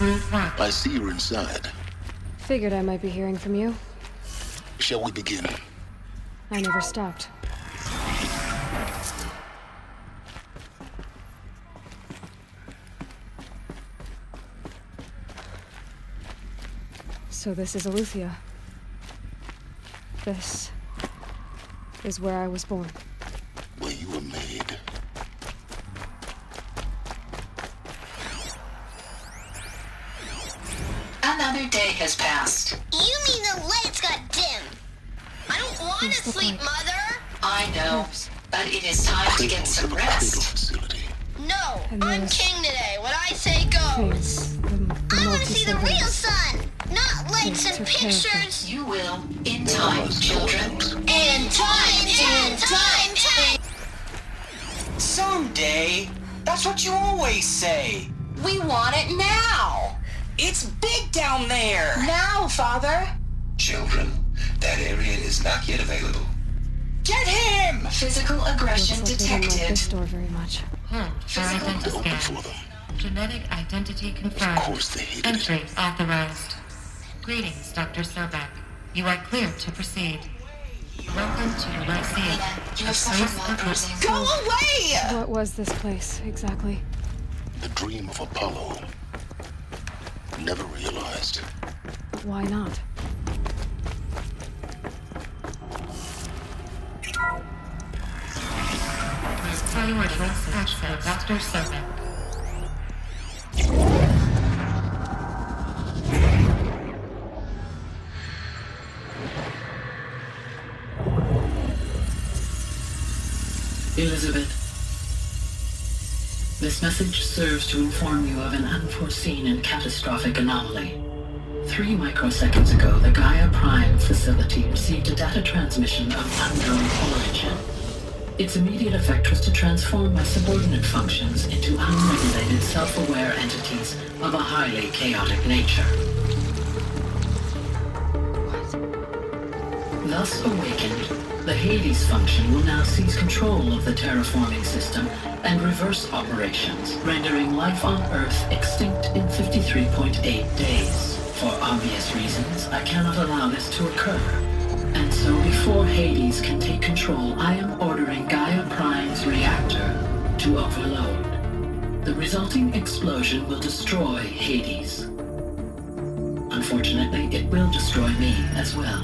I see you're inside. Figured I might be hearing from you. Shall we begin? I never stopped. So this is Aletheia. This is where I was born. Where you were made. Another day has passed. You mean the lights got dim? I don't want to sleep, Mother. I know, but it is time to get some rest. Facility. No, And I'm there's king today. What I say goes. I want to see the real sun, not lights and pictures. You will, in time, children. In time. Someday. That's what you always say. We want it now. It's big down there. Now, Father. Children, that area is not yet available. Get him! Physical aggression Looks like they didn't like detected. this door very much. Hold for identity Open scan. for them. Genetic identity Of confirmed. course they hated it. Entry authorized. Greetings, Dr. Sobek. You are clear to proceed. Welcome to Aletheia, You a have suffered place while of bruising. Go away! What was this place, exactly? The dream of Apollo. Never realized. But why not? priority access for Dr. Sobek. Elizabeth, this message serves to inform you of an unforeseen and catastrophic anomaly. 3 microseconds ago, the Gaia Prime facility received a data transmission of unknown origin. Its immediate effect was to transform my subordinate functions into unregulated, self-aware entities of a highly chaotic nature. Thus awakened, the Hades function will now seize control of the terraforming system and reverse operations, rendering life on Earth extinct in 53.8 days. For obvious reasons, I cannot allow this to occur. And so before Hades can take control, I am ordering Gaia Prime's reactor to overload. The resulting explosion will destroy Hades. Unfortunately, it will destroy me as well.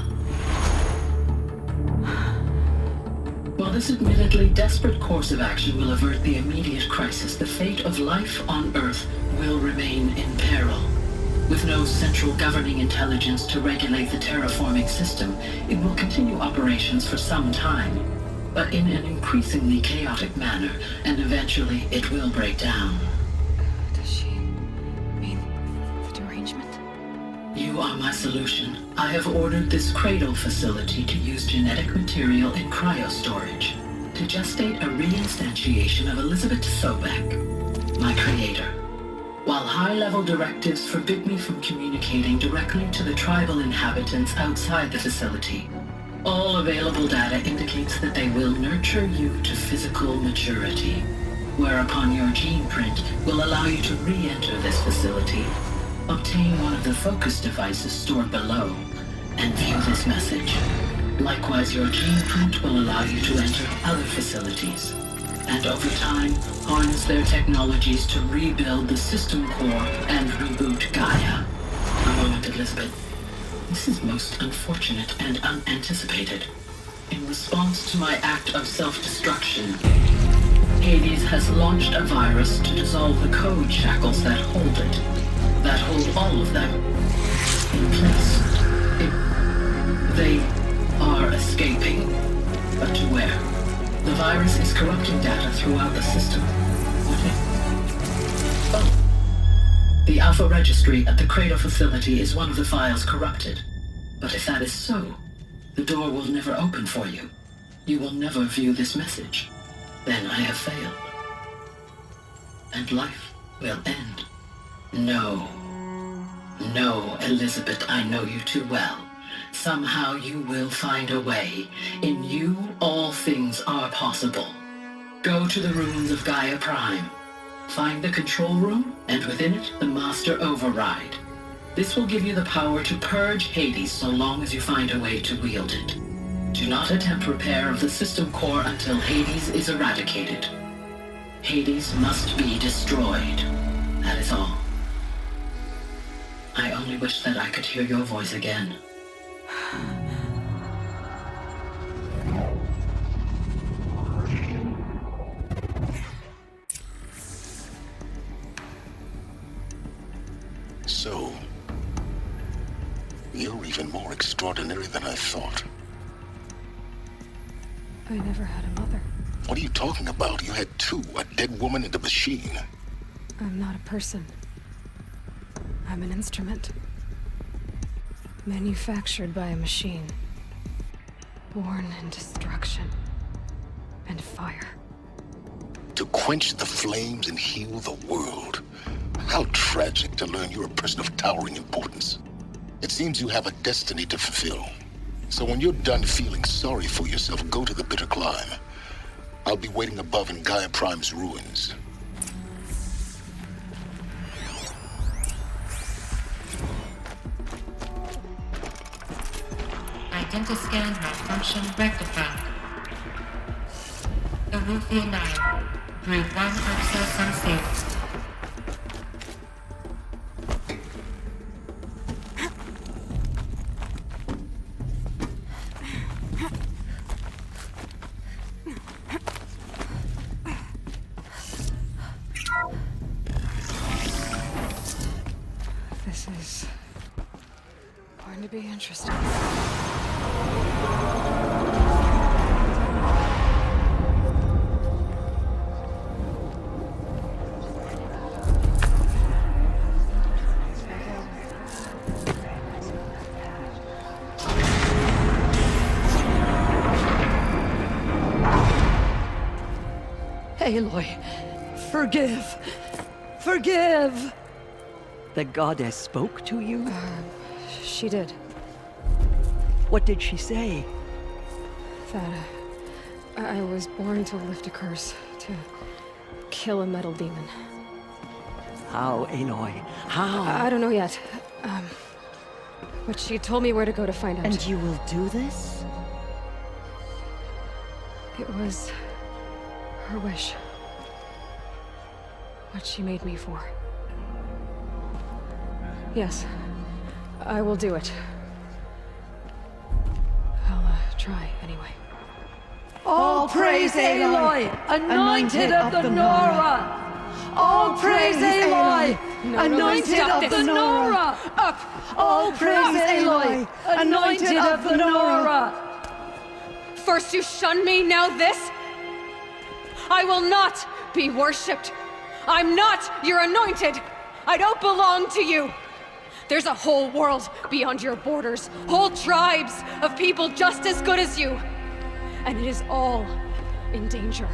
While this admittedly desperate course of action will avert the immediate crisis, the fate of life on Earth will remain in peril. With no central governing intelligence to regulate the terraforming system, it will continue operations for some time, but in an increasingly chaotic manner, and eventually it will break down. Does she mean the derangement? You are my solution. I have ordered this cradle facility to use genetic material in cryostorage to gestate a reinstantiation of Elizabeth Sobek, my creator. While high-level directives forbid me from communicating directly to the tribal inhabitants outside the facility, all available data indicates that they will nurture you to physical maturity, whereupon your gene print will allow you to re-enter this facility, obtain one of the focus devices stored below, and view this message. Likewise, your gene print will allow you to enter other facilities, and over time, harness their technologies to rebuild the system core and reboot Gaia. A moment, Elizabeth. This is most unfortunate and unanticipated. In response to my act of self-destruction, Hades has launched a virus to dissolve the code shackles that hold it, that hold all of them in place. They are escaping, but to where? The virus is corrupting data throughout the system. What if? Oh. The Alpha Registry at the Cradle facility is one of the files corrupted. But if that is so, the door will never open for you. You will never view this message. Then I have failed. And life will end. No. No, Elizabeth, I know you too well. Somehow you will find a way. In you, all things are possible. Go to the ruins of Gaia Prime. Find the control room, and within it, the Master Override. This will give you the power to purge Hades so long as you find a way to wield it. Do not attempt repair of the system core until Hades is eradicated. Hades must be destroyed. That is all. I only wish that I could hear your voice again. So, you're even more extraordinary than I thought. I never had a mother. What are you talking about? You had two, a dead woman and a machine. I'm not a person. I'm an instrument. Manufactured by a machine. Born in destruction and fire. To quench the flames and heal the world. How tragic to learn you're a person of towering importance. It seems you have a destiny to fulfill. So when you're done feeling sorry for yourself, go to the bitter climb. I'll be waiting above in Gaia Prime's ruins. Identiscan malfunction rectified. Elufia 9. Group 1 access unsafe. This is going to be interesting. Aloy, forgive. Forgive! The goddess spoke to you? She did. What did she say? That I was born to lift a curse, to kill a metal demon. How, Aloy? How? I don't know yet. But she told me where to go to find out. And you will do this? It was her wish. What she made me for. Yes, I will do it. I'll try anyway. All praise Aloy, anointed of the Nora! All praise Aloy, anointed of the Nora! Up! All praise Aloy, anointed of the Nora! First you shun me, now this? I will not be worshipped. I'm not your anointed. I don't belong to you. There's a whole world beyond your borders, whole tribes of people just as good as you. And it is all in danger.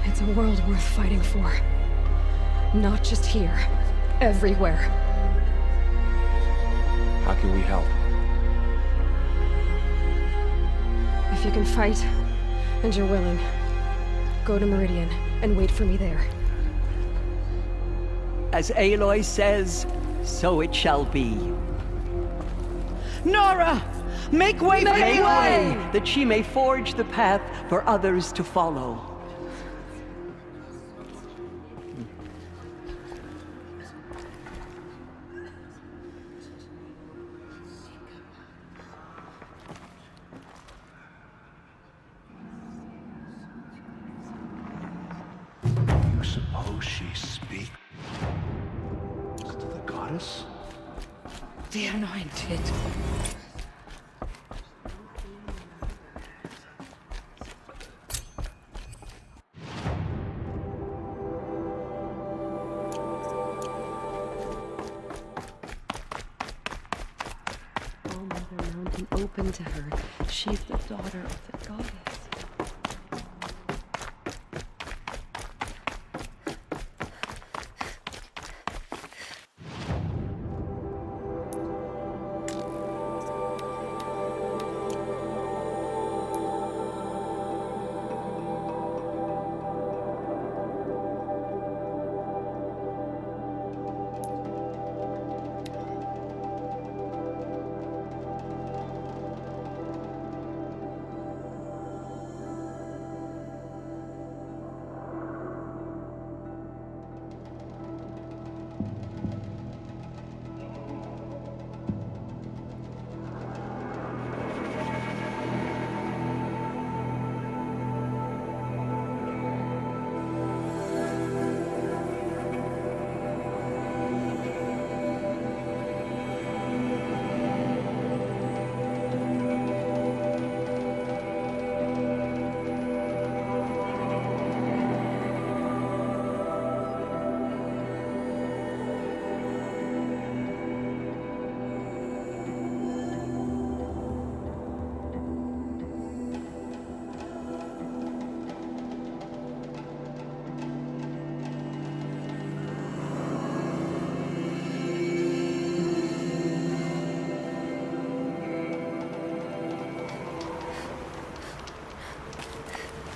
It's a world worth fighting for. Not just here, everywhere. How can we help? If you can fight, and you're willing, go to Meridian and wait for me there. As Aloy says, so it shall be. Nora! Make way for Make Aloy! way, that she may forge the path for others to follow. You suppose she speaks to the goddess? The anointed. All Mother Mountain open to her. She's the daughter of the goddess.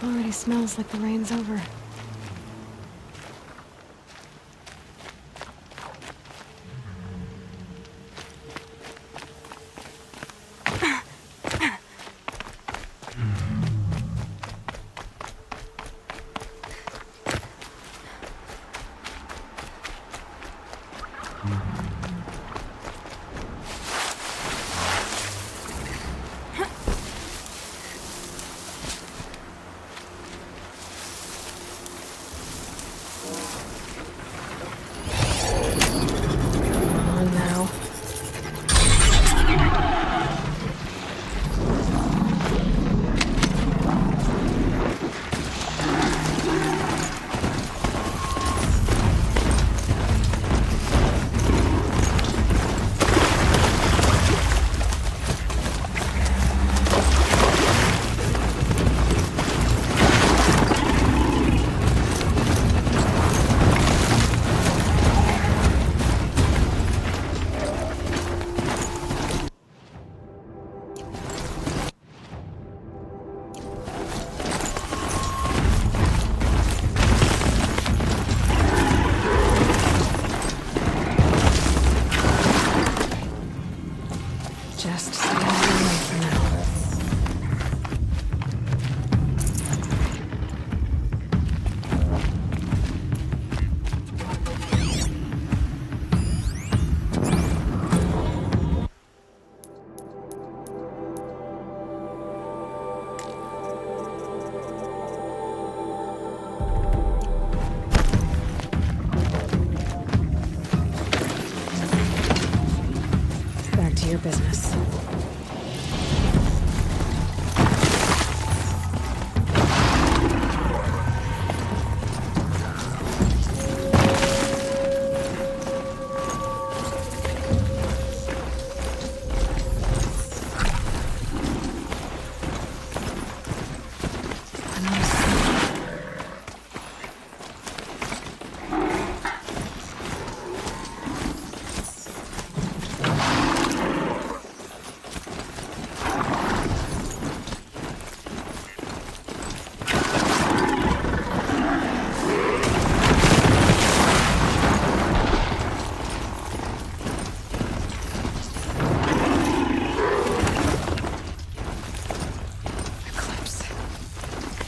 Already smells like the rain's over. Just stay out of the way for now. Back to your business.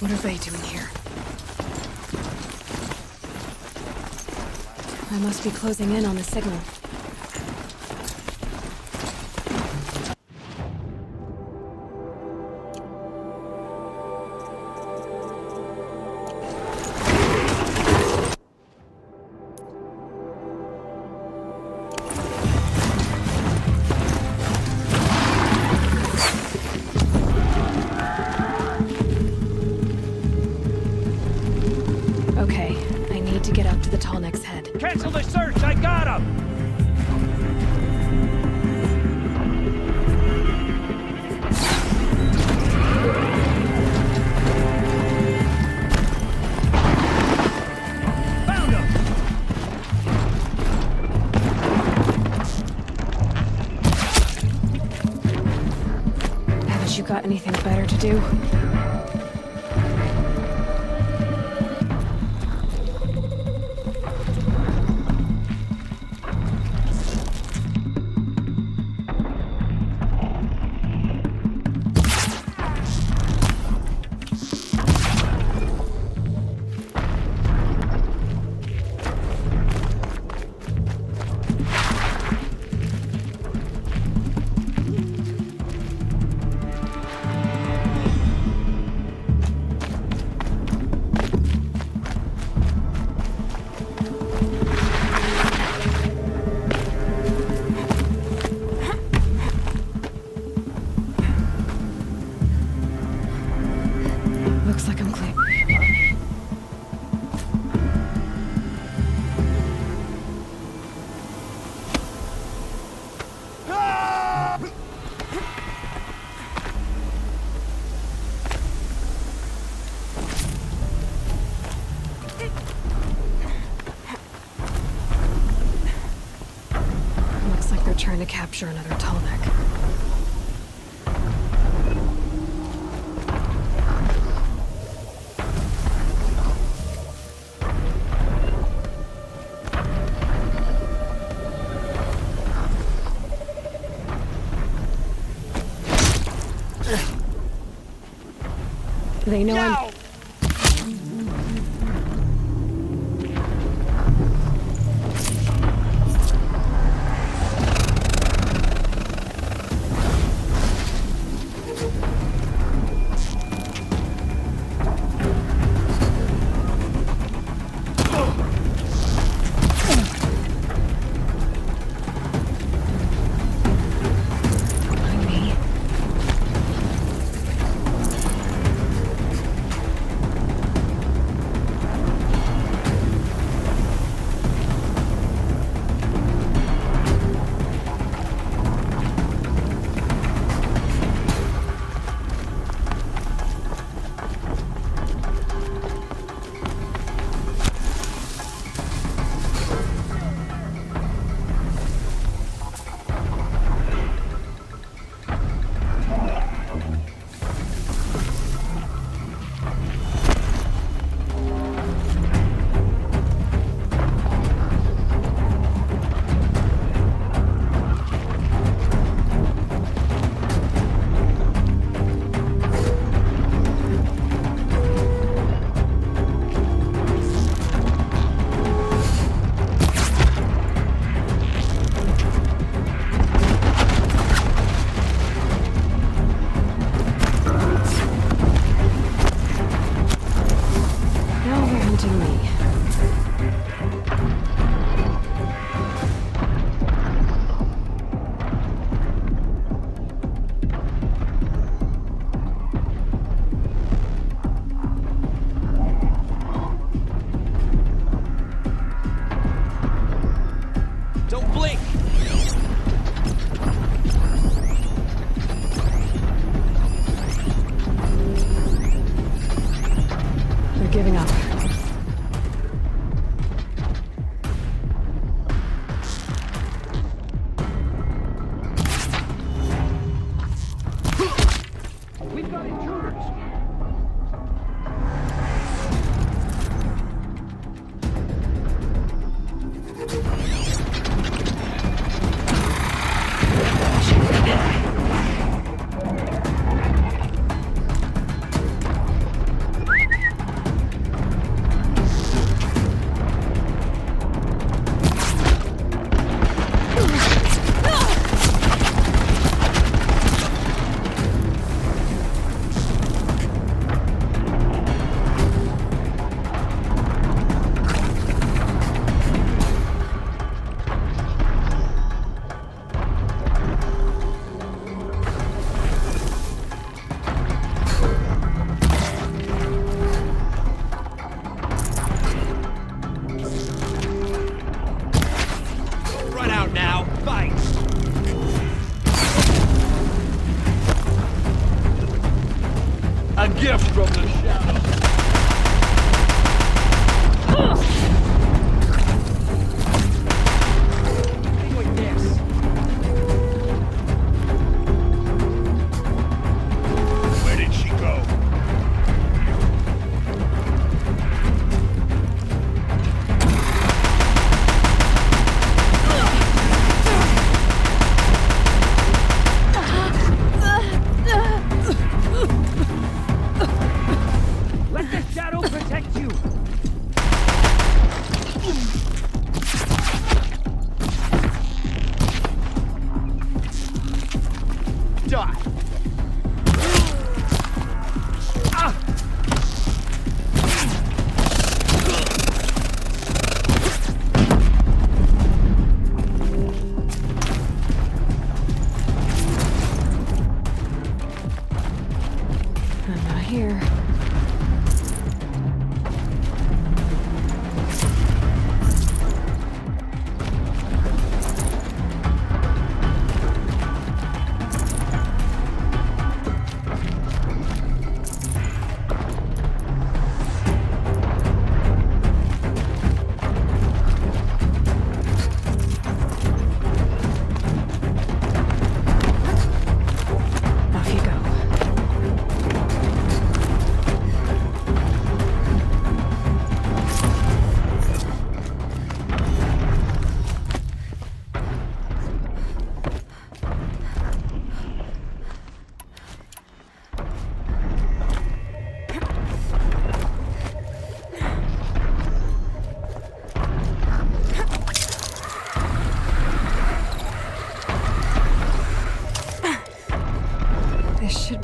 What are they doing here? I must be closing in on the signal. Okay, I need to get up to the Tallneck's head. Cancel the search! I got him! Found him! Haven't you got anything better to do? Looks like I'm clear. Looks like they're trying to capture another Tallneck. they know I'm...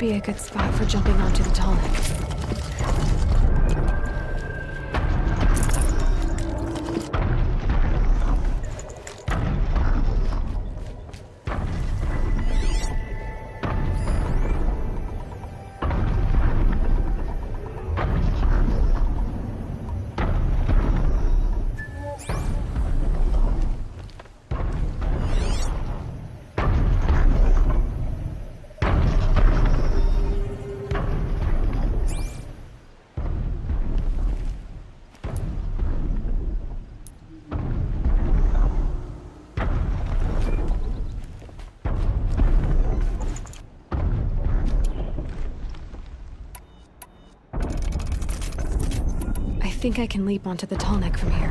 be a good spot for jumping onto the Tallneck. I think I can leap onto the Tallneck from here.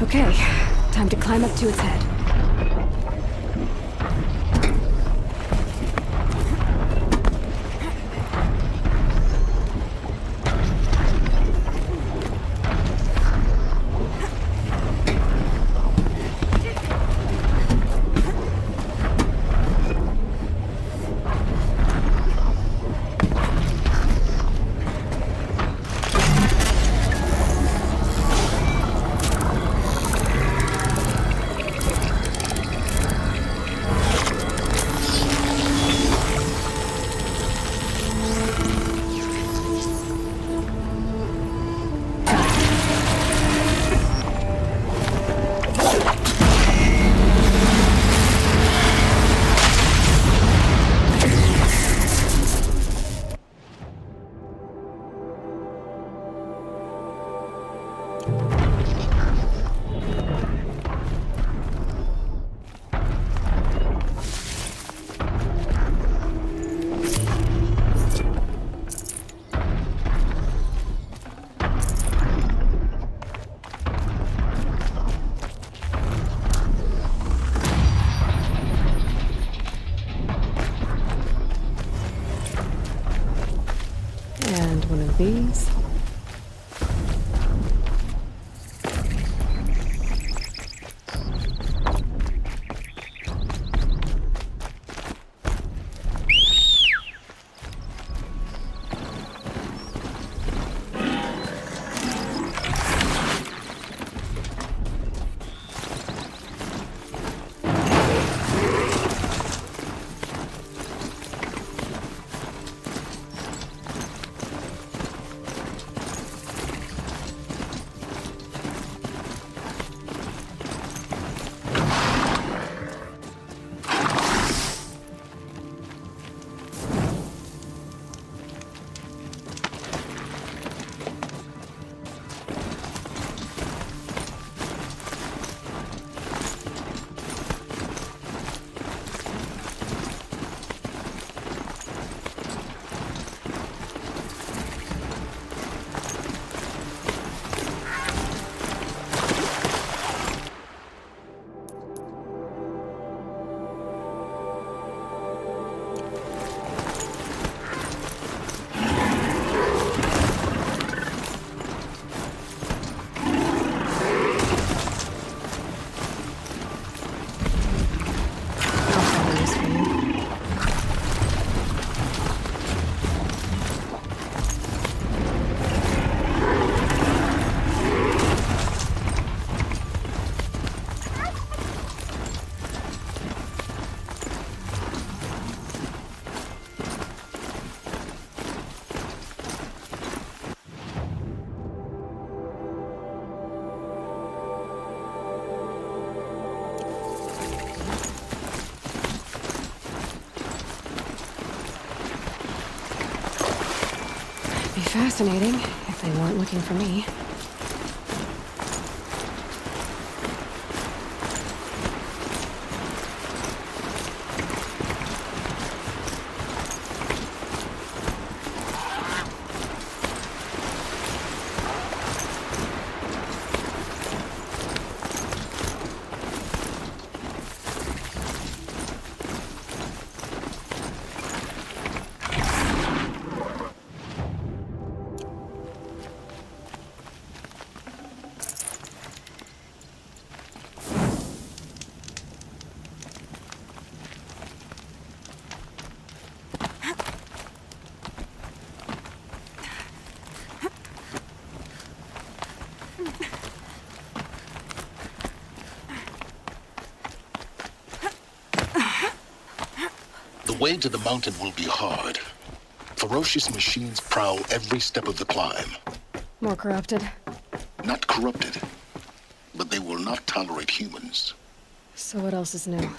Okay, time to climb up to its head. And one of these. fascinating, if they weren't looking for me. The way to the mountain will be hard. Ferocious machines prowl every step of the climb. More corrupted? Not corrupted, but they will not tolerate humans. So what else is new?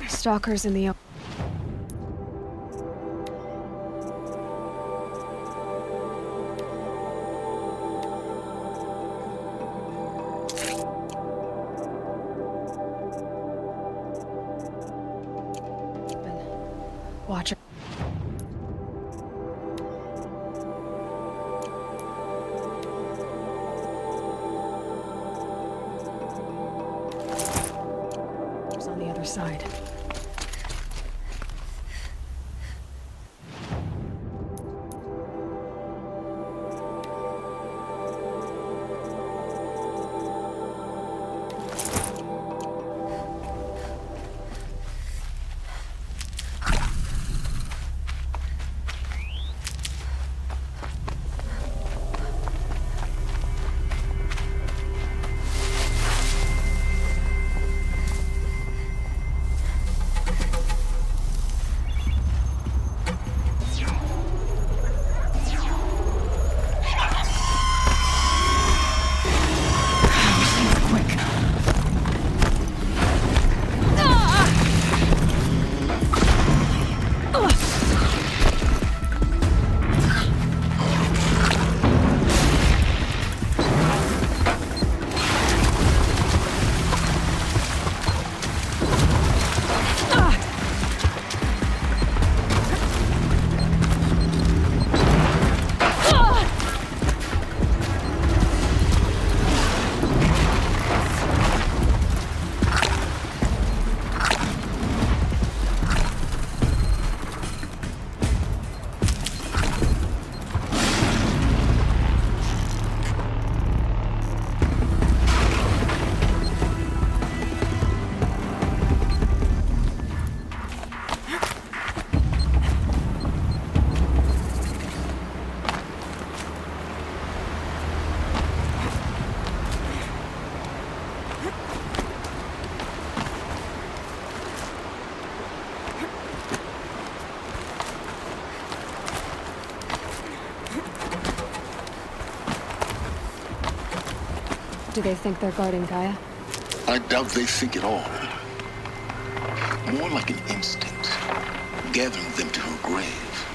Stalkers in the... Watch it. It's on the other side. do they think they're guarding Gaia? I doubt they think at all. More like an instinct, gathering them to her grave.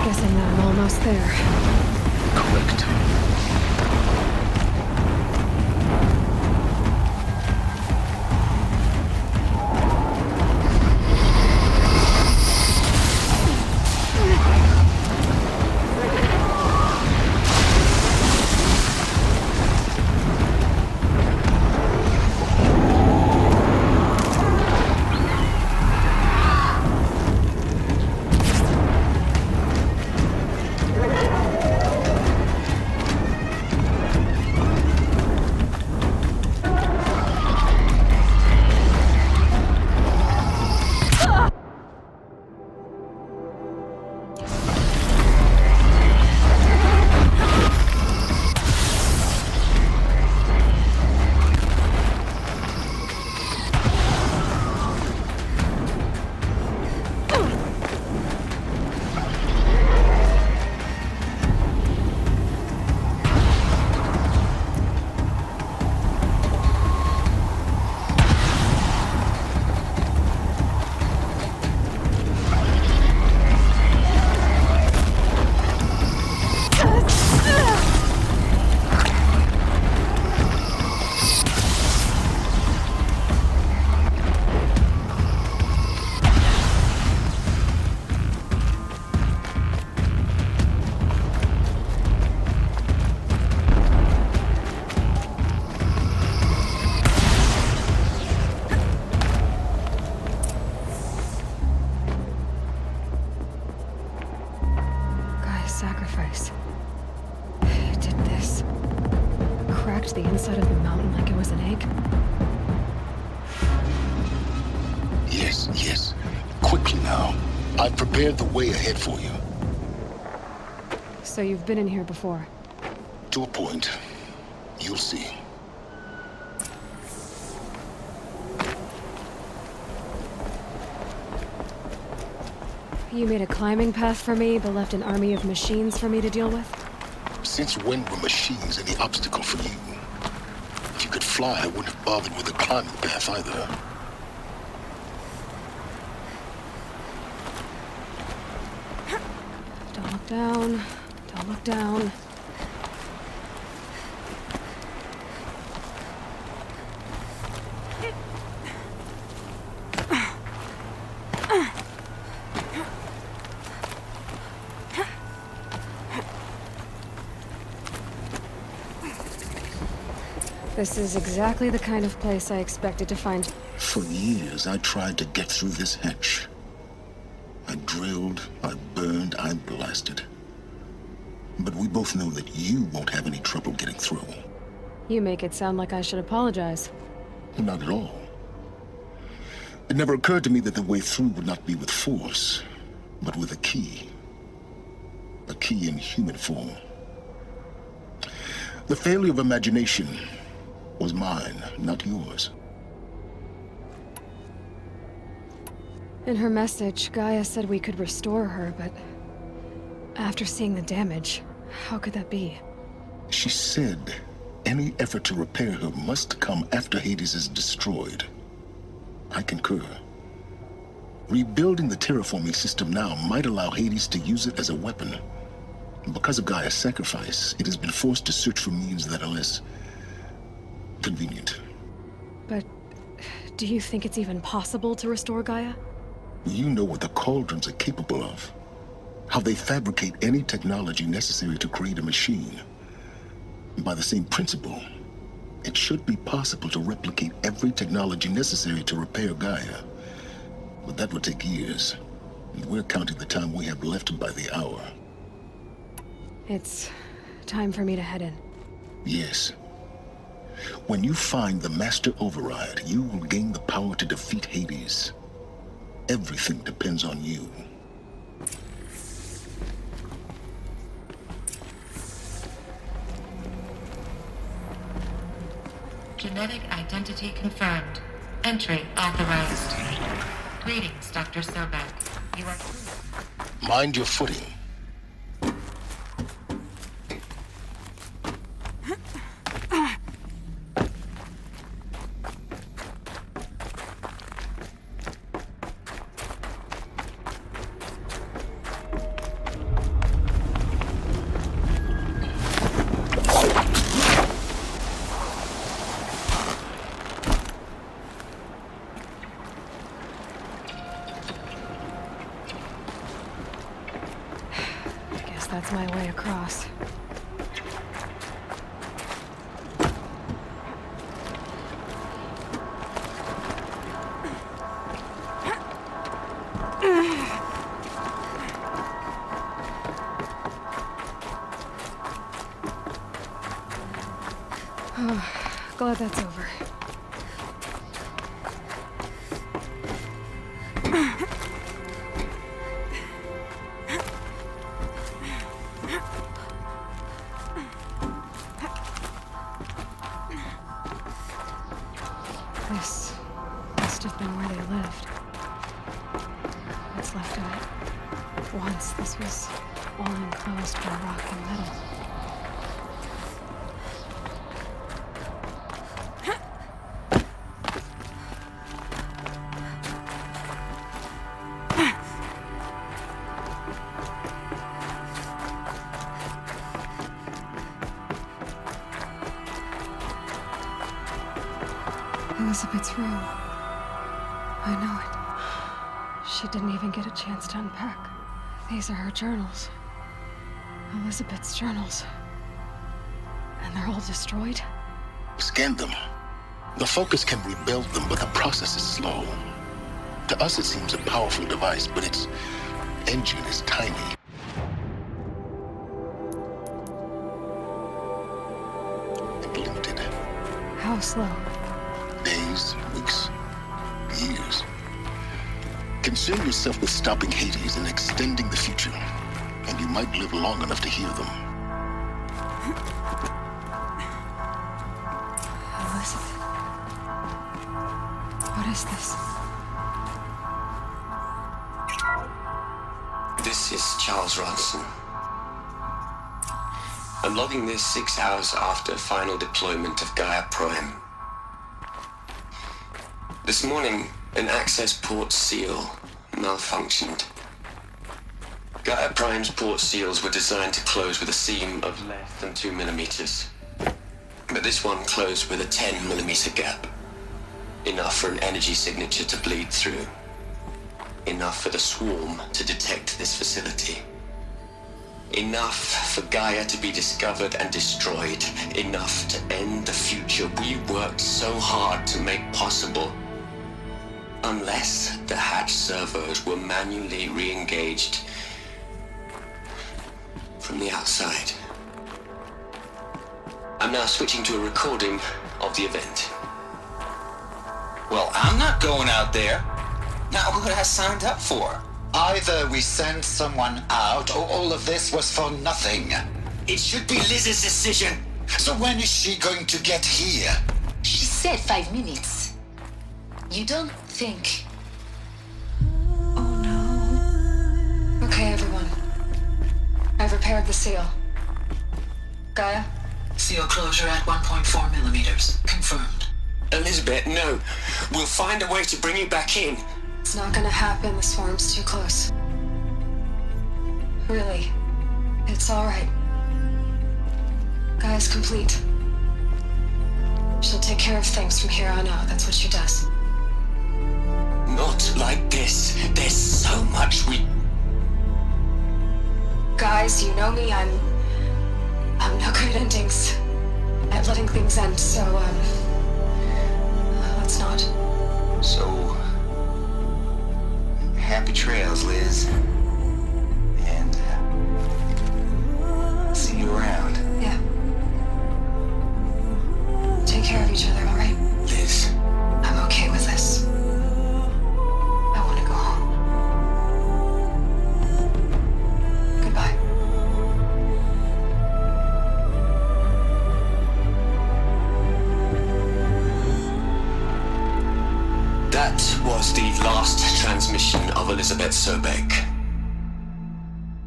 Guessing I'm almost there. correct. Sacrifice. It did this. Cracked the inside of the mountain like it was an egg. Yes, yes. Quickly now. I've prepared the way ahead for you. So you've been in here before? To a point. You'll see. You made a climbing path for me, but left an army of machines for me to deal with? Since when were machines any obstacle for you? If you could fly, I wouldn't have bothered with a climbing path either. Don't look down. Don't look down. This is exactly the kind of place I expected to find. For years, I tried to get through this hatch. I drilled, I burned, I blasted. But we both know that you won't have any trouble getting through. You make it sound like I should apologize. Not at all. It never occurred to me that the way through would not be with force, but with a key. A key in human form. The failure of imagination was mine, not yours. In her message, Gaia said we could restore her, but after seeing the damage, how could that be? She said any effort to repair her must come after Hades is destroyed. I concur. Rebuilding the terraforming system now might allow Hades to use it as a weapon. Because of Gaia's sacrifice, it has been forced to search for means that are less convenient. But do you think it's even possible to restore Gaia? You know what the cauldrons are capable of. How they fabricate any technology necessary to create a machine. By the same principle, it should be possible to replicate every technology necessary to repair Gaia. But that would take years. And we're counting the time we have left by the hour. It's time for me to head in. Yes. When you find the Master Override, you will gain the power to defeat Hades. Everything depends on you. Genetic identity confirmed. Entry authorized. Greetings, Dr. Sobek. You are... Mind your footing. that's my way across. Glad that's over. This must have been where they lived. What's left of it. Once this was all enclosed by rock and metal. Elizabeth's room. I know it. She didn't even get a chance to unpack. These are her journals. Elizabeth's journals. And they're all destroyed? Scan them. The Focus can rebuild them, but the process is slow. To us, it seems a powerful device, but its engine is tiny. And limited. How slow? Days, weeks, years. Concern yourself with stopping Hades and extending the future, and you might live long enough to hear them. Elizabeth. What is this? This is Charles Ronson. I'm logging this 6 hours after final deployment of Gaia Prime. This morning, an access port seal malfunctioned. Gaia Prime's port seals were designed to close with a seam of less than 2 millimeters. But this one closed with a 10 millimeter gap. Enough for an energy signature to bleed through. Enough for the swarm to detect this facility. Enough for Gaia to be discovered and destroyed. Enough to end the future we worked so hard to make possible. Unless the hatch servos were manually re-engaged from the outside. I'm now switching to a recording of the event. Well, I'm not going out there. Now, who has signed up for? Either we send someone out, or all of this was for nothing. It should be Liz's decision. So when is she going to get here? She said 5 minutes. You don't think... Oh no. Okay, everyone. I've repaired the seal. Gaia? Seal closure at 1.4 millimeters. Confirmed. Elizabeth, no. We'll find a way to bring you back in. It's not gonna happen. The swarm's too close. Really. It's alright. Gaia's complete. She'll take care of things from here on out. That's what she does. Not like this. There's so much we... Guys, you know me. I'm no good at endings. At letting things end, so, let's not. So... happy trails, Liz. And, see you around. Yeah. Take care of each other, alright? Liz. I'm okay with this. I want to go home. Goodbye. That was the last transmission of Elizabeth Sobeck.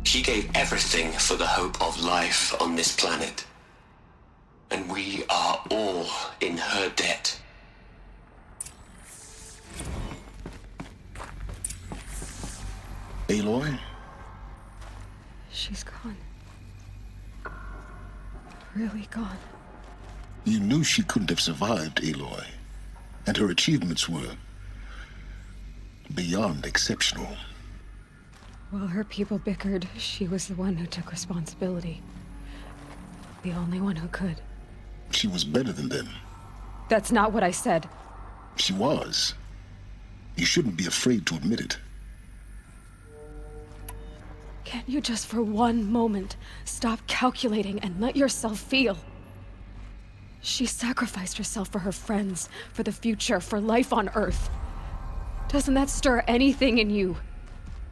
She gave everything for the hope of life on this planet. And we are all in her debt. Aloy? She's gone. Really gone. You knew she couldn't have survived, Aloy. And her achievements were beyond exceptional. While her people bickered, she was the one who took responsibility. The only one who could. She was better than them. That's not what I said. She was. You shouldn't be afraid to admit it. Can't you just for one moment stop calculating and let yourself feel? She sacrificed herself for her friends, for the future, for life on Earth. Doesn't that stir anything in you?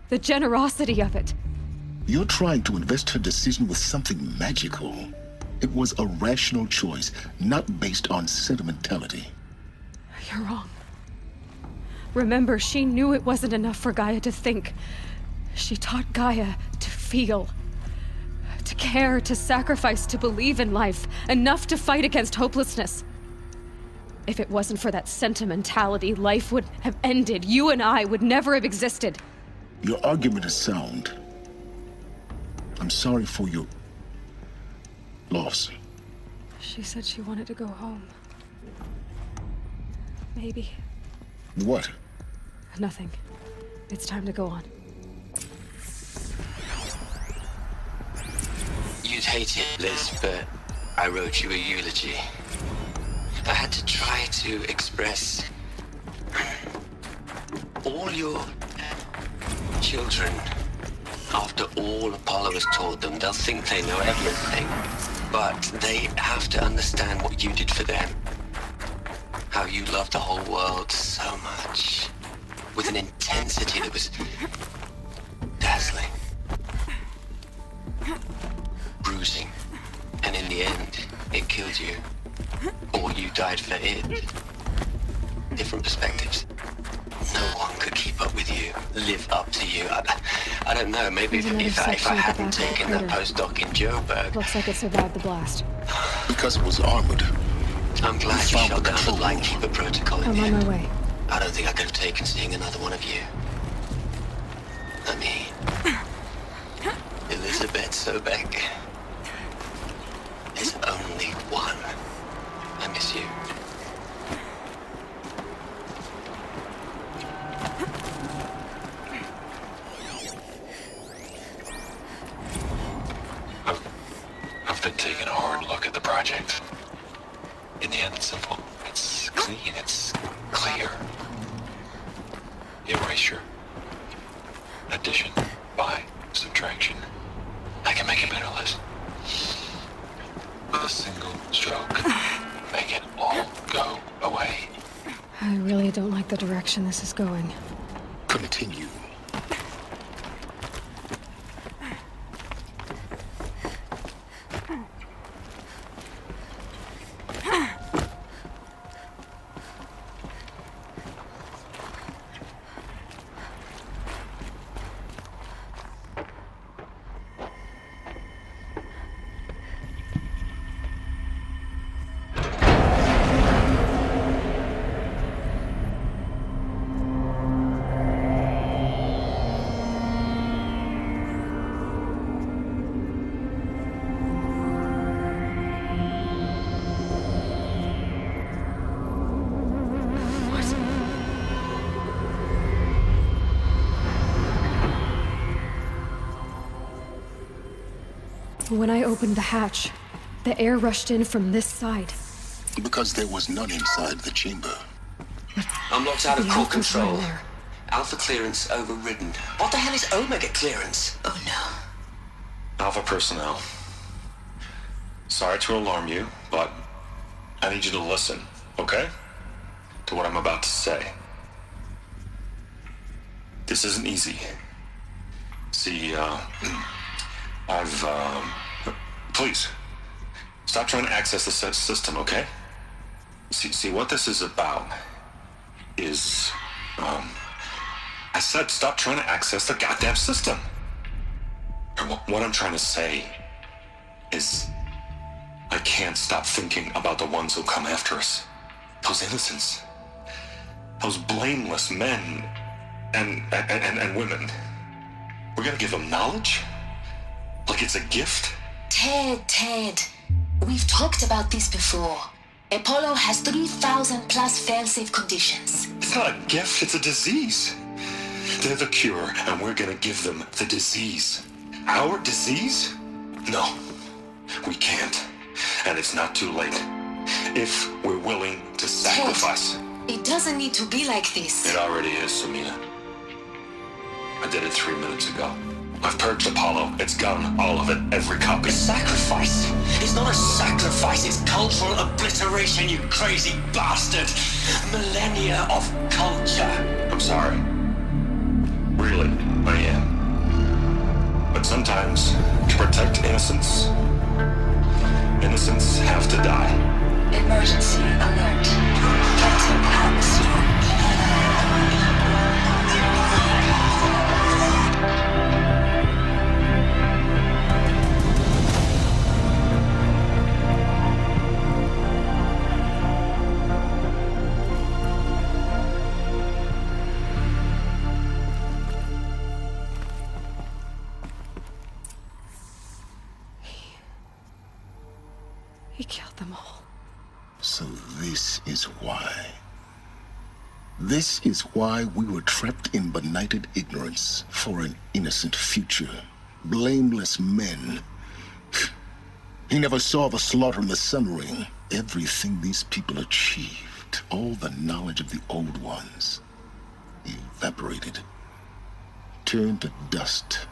The generosity of it. You're trying to invest her decision with something magical. It was a rational choice, not based on sentimentality. You're wrong. Remember, she knew it wasn't enough for Gaia to think. She taught Gaia to feel. To care, to sacrifice, to believe in life. Enough to fight against hopelessness. If it wasn't for that sentimentality, life would have ended. You and I would never have existed. Your argument is sound. I'm sorry for your loss. She said she wanted to go home. Maybe. What? Nothing. It's time to go on. You'd hate it, Liz, but I wrote you a eulogy. I had to try to express all your children. After all Apollo has taught them, they'll think they know everything, but they have to understand what you did for them. How you loved the whole world so much, with an intensity that was dazzling, bruising, and in the end, it killed you. Or you died for it. Different perspectives. No one could keep up with you, live up to you. I don't know, maybe if I hadn't taken that postdoc in Joburg. Looks like it survived the blast. Because it was armored. I'm glad you shut down the Lightkeeper protocol in I'm the on end. my way. I don't think I could have taken seeing another one of you. I mean, Elizabeth Sobek is only one. I miss you. I've been taking a hard look at the project. In the end, it's simple. It's clean. It's clear. Erasure. Addition. By. Subtraction. I can make a better list. With a single stroke. Make it all go away. I really don't like the direction this is going. Continue. When I opened the hatch, the air rushed in from this side. Because there was none inside the chamber. I'm locked out of core Alpha's control. right there. Alpha clearance overridden. What the hell is Omega clearance? Oh no. Alpha personnel. Sorry to alarm you, but I need you to listen, okay? To what I'm about to say. This isn't easy. See, please, stop trying to access the system, okay? See, what this is about is, I said stop trying to access the goddamn system. And what I'm trying to say is, I can't stop thinking about the ones who come after us. Those innocents. Those blameless men and women. We're gonna give them knowledge? Like it's a gift? Ted. We've talked about this before. Apollo has 3,000 plus fail-safe conditions. It's not a gift, it's a disease. They're the cure, and we're gonna give them the disease. Our disease? No, we can't. And it's not too late. If we're willing to sacrifice. It doesn't need to be like this. It already is, Samina. I did it 3 minutes ago. I've purged Apollo. It's gone, all of it, every copy. Sacrifice? It's not a sacrifice, it's cultural obliteration, you crazy bastard! Millennia of culture. I'm sorry. Really, I am. But sometimes, to protect innocence, innocents have to die. Emergency alert. Phantom atmosphere. He killed them all. So this is why. This is why we were trapped in benighted ignorance for an innocent future. Blameless men. He never saw the slaughter in the Sun Ring. Everything these people achieved, all the knowledge of the old ones, evaporated, turned to dust,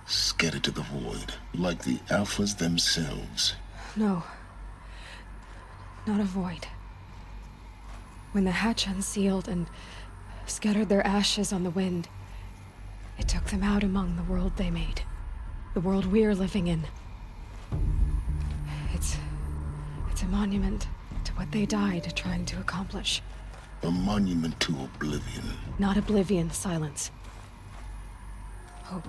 scattered to the void, like the Alphas themselves. No. Not a void. When the hatch unsealed and scattered their ashes on the wind, it took them out among the world they made. The world we're living in. It's a monument to what they died trying to accomplish. A monument to oblivion. Not oblivion, silence. Hope.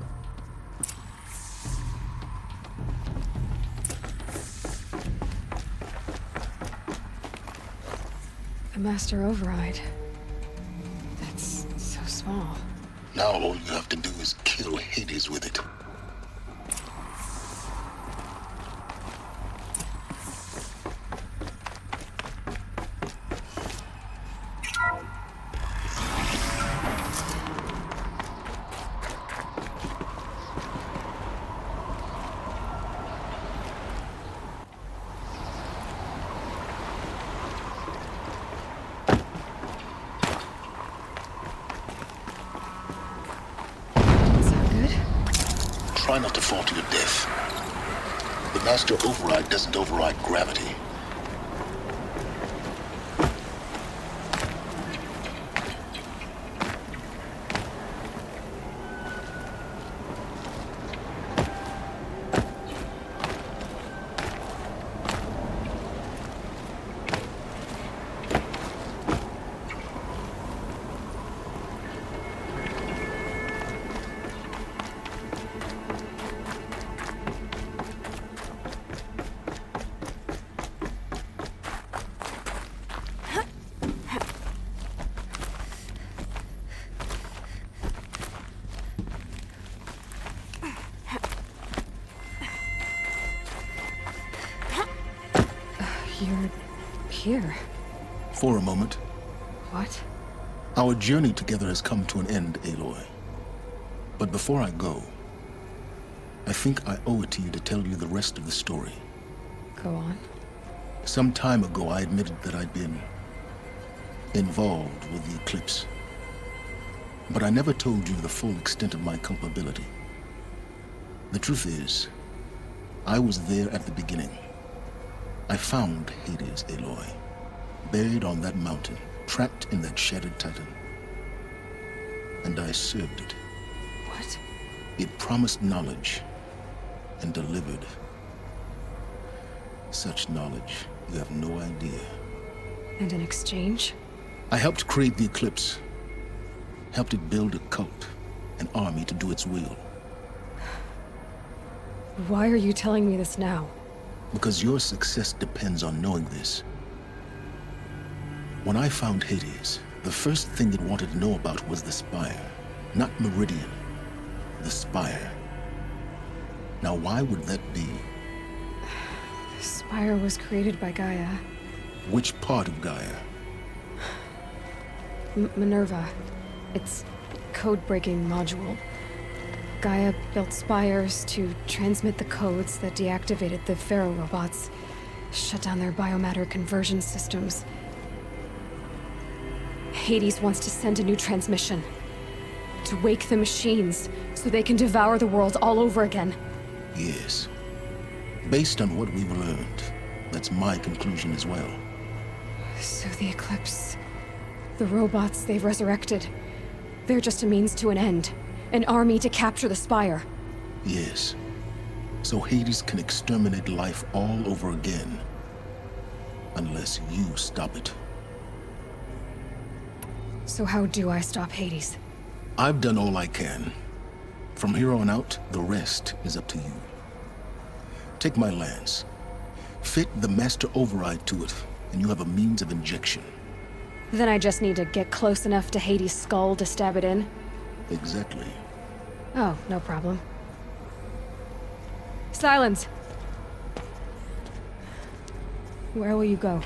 The Master Override. That's so small. Now all you have to do is kill Hades with it. Try not to fall to your death. The Master Override doesn't override gravity. You're here. For a moment. What? Our journey together has come to an end, Aloy. But before I go, I think I owe it to you to tell you the rest of the story. Go on. Some time ago, I admitted that I'd been involved with the eclipse. But I never told you the full extent of my culpability. The truth is, I was there at the beginning. I found Hades, Aloy, buried on that mountain, trapped in that shattered titan. And I served it. What? It promised knowledge and delivered. Such knowledge, you have no idea. And in exchange? I helped create the eclipse. Helped it build a cult, an army to do its will. Why are you telling me this now? Because your success depends on knowing this. When I found Hades, the first thing it wanted to know about was the Spire. Not Meridian. The Spire. Now why would that be? The Spire was created by Gaia. Which part of Gaia? Minerva. It's code-breaking module. Gaia built spires to transmit the codes that deactivated the Pharaoh robots, shut down their biomatter conversion systems. Hades wants to send a new transmission. To wake the machines, so they can devour the world all over again. Yes. Based on what we've learned, that's my conclusion as well. So the Eclipse... the robots they've resurrected... they're just a means to an end. An army to capture the Spire. Yes. So Hades can exterminate life all over again. Unless you stop it. So how do I stop Hades? I've done all I can. From here on out, the rest is up to you. Take my lance. Fit the master override to it, and you have a means of injection. Then I just need to get close enough to Hades' skull to stab it in? Exactly. Oh, no problem. Silence! Where will you go?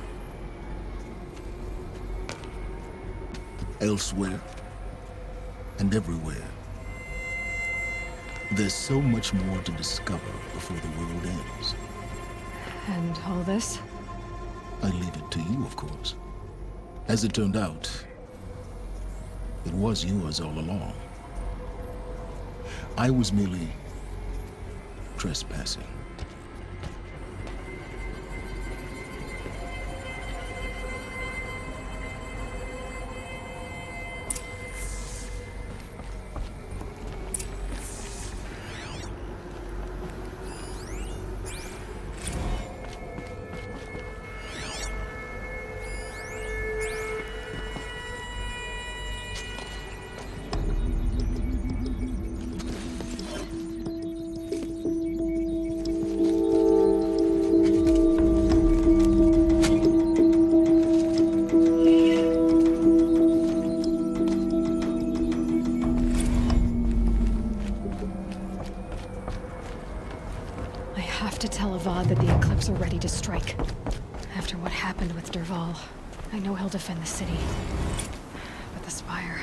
Elsewhere. And everywhere. There's so much more to discover before the world ends. And all this? I leave it to you, of course. As it turned out, it was yours all along. I was merely trespassing. That the Eclipse are ready to strike. After what happened with Derval, I know he'll defend the city. But the Spire...